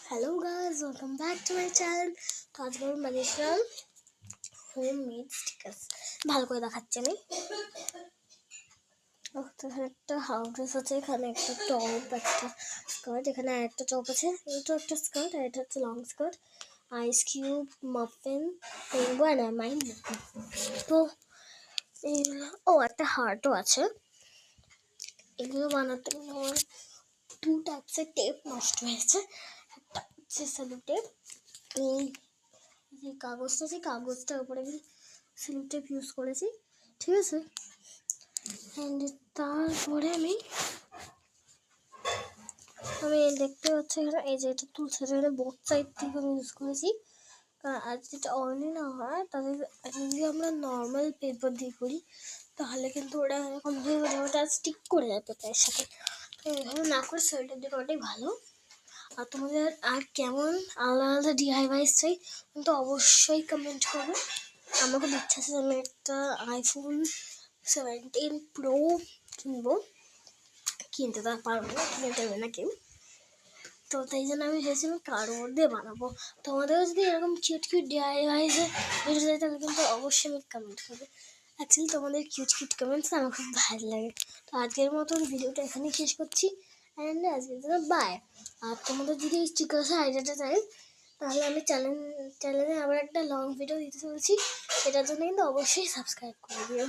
Hello guys, welcome back to my channel. তো আজকে আমি বানিয়েছিলাম হোম মেড স্টিকার্স। ভালো করে দেখাচ্ছি আমি। এখানে একটা হাফ ড্রেস আছে, এখানে একটা টপ, একটা স্কার্ট, এখানে একটা টপ আছে, এটা একটা স্কার্ট, আর এটা হচ্ছে long skirt, ice cube, muffin, rainbow and mine. তো এইগুলো, একটা হার্টও আছে। এগুলো বানাতে আমার 2 টাইপসের টেপ নষ্ট হয়েছে। একটা হচ্ছে সেলো টেপ, এই যে কাগজটার উপরে আমি সেলো টেপ ইউজ করেছি, ঠিক আছে। অ্যান্ড তারপরে আমি দেখতে পাচ্ছি এখানে এই যে এটা তুলছে, এখানে বোথ সাইড থেকে আমি ইউজ করেছি। কারণ আর যেটা অয়েলি না হয়, তাহলে যদি আমরা নর্মাল পেপার দিয়ে করি তাহলে কিন্তু ওটা এরকম হয়ে যাবে, ওটা স্টিক করে যায় পেপারের সাথে। তো এইভাবে না করে সোয়েটার দিয়ে করাটাই ভালো। আর তোমাদের আর কেমন আলাদা আলাদা ডিআইওয়াইস চাই কিন্তু অবশ্যই কমেন্ট করবে। আমার খুব ইচ্ছা আছে আমি একটা আইফোন 17 প্রো কিনবো, কিনতে তো পারবো না, কিনে দেবে না কেউ। তো তাই জন্য আমি ভেবেছিলাম কার্ডবোর্ড দিয়ে বানাবো। তোমাদেরও যদি এরকম কিউট কিউট ডিআইওয়াইসে ভিডিও চাই তাহলে কিন্তু অবশ্যই আমি কমেন্ট করবে। অ্যাকচুয়ালি তোমাদের কিউট কিউট কমেন্টস আমার খুব ভালো লাগে। তো আজকের মতন ভিডিওটা এখানেই শেষ করছি। অ্যান্ড আজকের জন্য বাই। আর তোমাদের যদি এই স্টিকার্সের আইডিয়াটা চাই তাহলে আমি চ্যানেলে আবার একটা লং ভিডিও দিতে চলছি, সেটার জন্য কিন্তু অবশ্যই সাবস্ক্রাইব করে দিও।